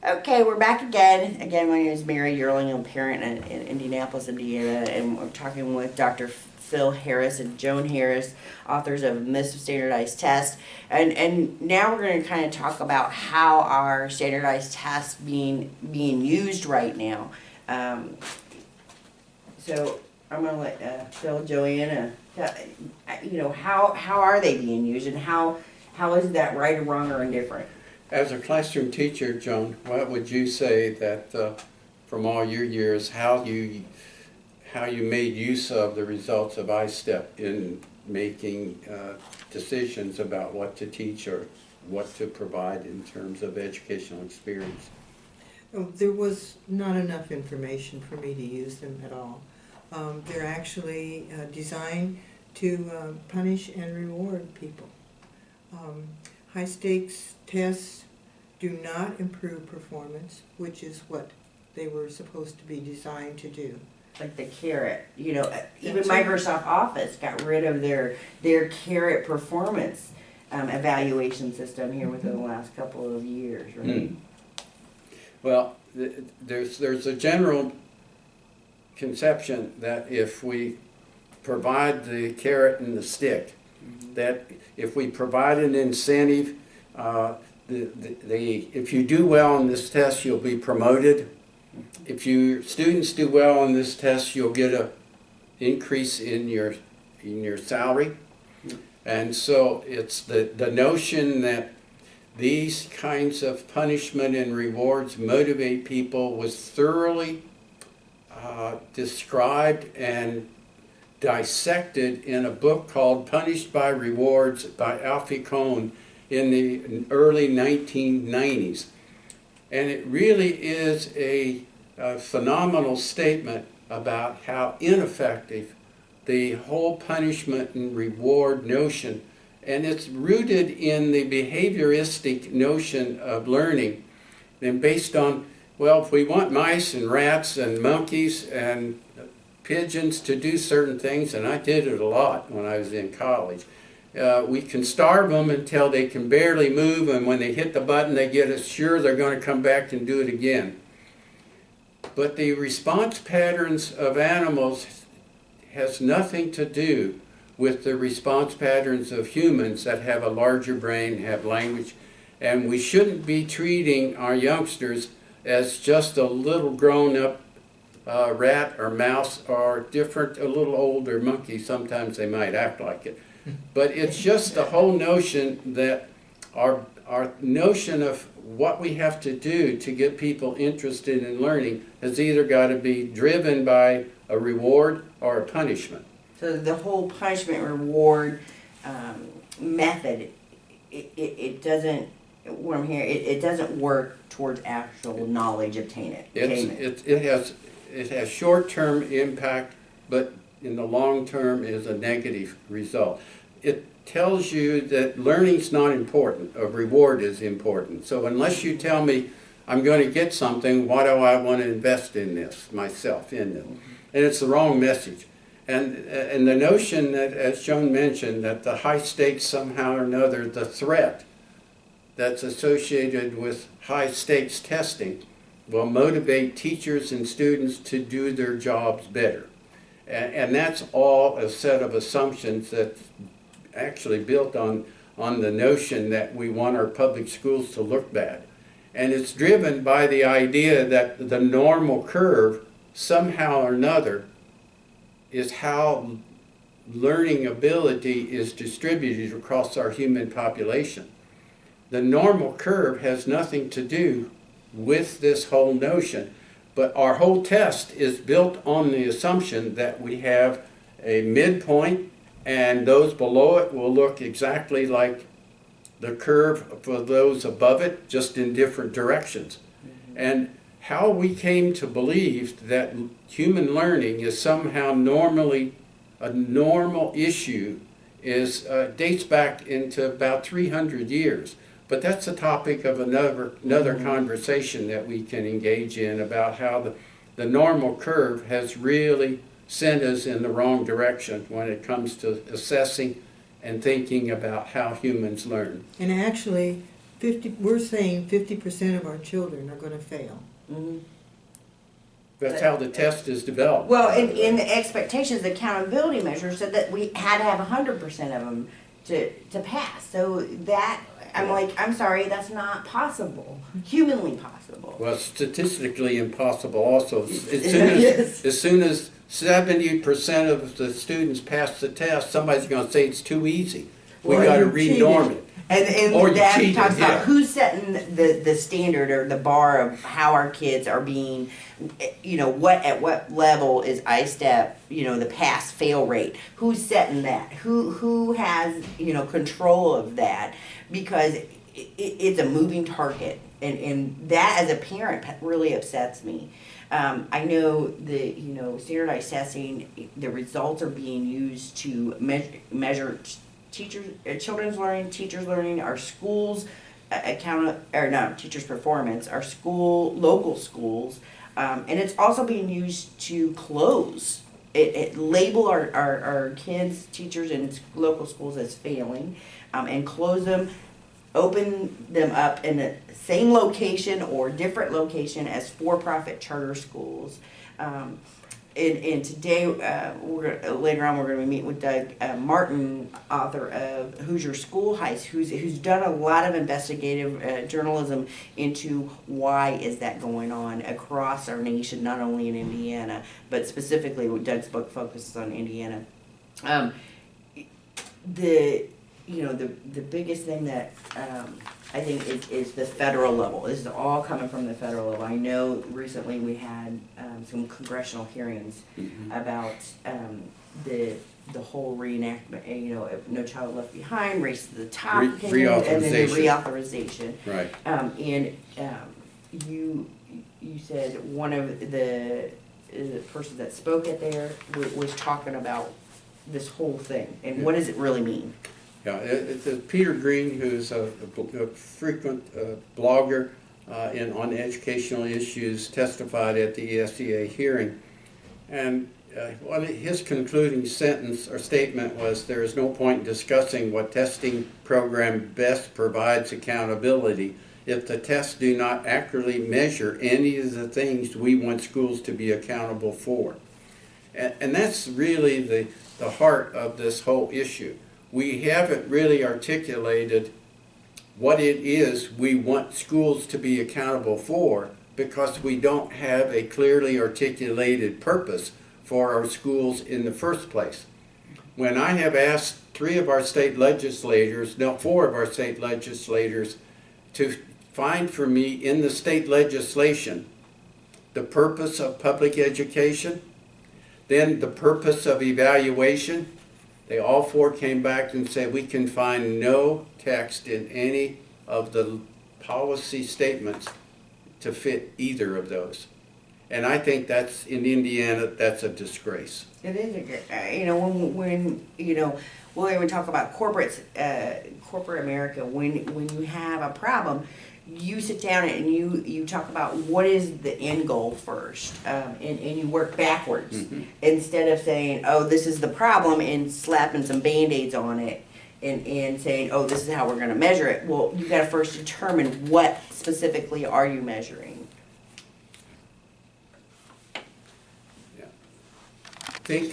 Okay, we're back again. Again, my name is Mary Yearling. I'm a parent in Indianapolis, Indiana, and we're talking with Dr. Phil Harris and Joan Harris, authors of Myths of Standardized Tests. And now we're going to kind of talk about how our standardized tests being used right now. So I'm going to let Phil, Joanna, how are they being used, and how is that right or wrong or indifferent? As a classroom teacher, Joan, what would you say that from all your years, how you made use of the results of I-STEP in making decisions about what to teach or what to provide in terms of educational experience? There was not enough information for me to use them at all. They're actually designed to punish and reward people. High-stakes tests do not improve performance, which is what they were supposed to be designed to do. Like the carrot, even Microsoft Office got rid of their carrot performance evaluation system here within the last couple of years, right? Well, there's a general conception that if we provide the carrot and the stick, that if we provide an incentive, if you do well on this test, you'll be promoted. If your students do well on this test, you'll get an increase in your salary. And so it's the notion that these kinds of punishment and rewards motivate people was thoroughly described and dissected in a book called Punished by Rewards by Alfie Kohn in the early 1990s. And it really is a phenomenal statement about how ineffective the whole punishment and reward notion, and it's rooted in the behavioristic notion of learning, and based on, well, if we want mice and rats and monkeys and pigeons to do certain things, and I did it a lot when I was in college, we can starve them until they can barely move, and when they hit the button they get assured they're going to come back and do it again. But the response patterns of animals has nothing to do with the response patterns of humans that have a larger brain, have language, and we shouldn't be treating our youngsters as just a little grown-up rat or mouse or a little older monkey. Sometimes they might act like it. But it's just the whole notion that our notion of what we have to do to get people interested in learning has either got to be driven by a reward or a punishment. So the whole punishment reward method, it doesn't, what I'm hearing, it doesn't work towards actual knowledge attainment. It has short-term impact, but in the long term is a negative result. It tells you that learning's not important, a reward is important. So unless you tell me I'm going to get something, why do I want to invest in this, myself, in it? And it's the wrong message. And the notion that, as Joan mentioned, that the high stakes somehow or another, the threat that's associated with high stakes testing will motivate teachers and students to do their jobs better. And that's all a set of assumptions that's actually built on the notion that we want our public schools to look bad. And it's driven by the idea that the normal curve, somehow or another, is how learning ability is distributed across our human population. The normal curve has nothing to do with this whole notion, but our whole test is built on the assumption that we have a midpoint and those below it will look exactly like the curve for those above it, just in different directions. And how we came to believe that human learning is somehow normally a normal issue is dates back into about 300 years. But that's a topic of another conversation that we can engage in about how the normal curve has really sent us in the wrong direction when it comes to assessing and thinking about how humans learn. And actually, we're saying 50% of our children are gonna fail. Mhm. That's how the test is developed. Well, by the way. in the expectations, the accountability measure said that we had to have 100% of them to pass. So that, I'm like, I'm sorry, that's not possible, humanly possible. Well, statistically impossible also. Yes. As soon as 70% of the students pass the test, somebody's gonna say it's too easy. We Well, gotta you re-norm cheated. it. And Or you that cheated, talks yeah. about who's setting the standard or the bar of how our kids are being, you know, at what level is ISTEP, you know, the pass fail rate. Who's setting that? Who has, you know, control of that? Because it's a moving target, and that as a parent really upsets me. I know the, you know, standardized testing, the results are being used to measure teachers, children's learning, teachers' learning, our schools teachers' performance, our local schools, and it's also being used to close. It label our kids, teachers, and local schools as failing, and close them, open them up in the same location or different location as for-profit charter schools. And today, later on, we're going to be meeting with Doug Martin, author of Hoosier School Heist, who's done a lot of investigative journalism into why is that going on across our nation, not only in Indiana, but specifically, Doug's book focuses on Indiana. The biggest thing that I think is the federal level. This is all coming from the federal level. I know recently we had some congressional hearings about the whole reenactment, you know, No Child Left Behind, Race to the Top, and then the reauthorization. Right. You said one of the persons that spoke at there was talking about this whole thing, and what does it really mean? Yeah, it's Peter Green, who's a frequent blogger on educational issues, testified at the ESEA hearing. And his concluding sentence or statement was, there is no point in discussing what testing program best provides accountability if the tests do not accurately measure any of the things we want schools to be accountable for. And that's really the heart of this whole issue. We haven't really articulated what it is we want schools to be accountable for, because we don't have a clearly articulated purpose for our schools in the first place. When I have asked four of our state legislators to find for me in the state legislation the purpose of public education, then the purpose of evaluation, they all four came back and said, we can find no text in any of the policy statements to fit either of those. And I think that's, in Indiana, that's a disgrace. It is a good, you know, when you know, we'll even talk about corporate America. When you have a problem, you sit down and you talk about what is the end goal first, and you work backwards instead of saying, oh, this is the problem, and slapping some Band-Aids on it and saying, oh, this is how we're going to measure it. Well, you got to first determine what specifically are you measuring. Yeah. Think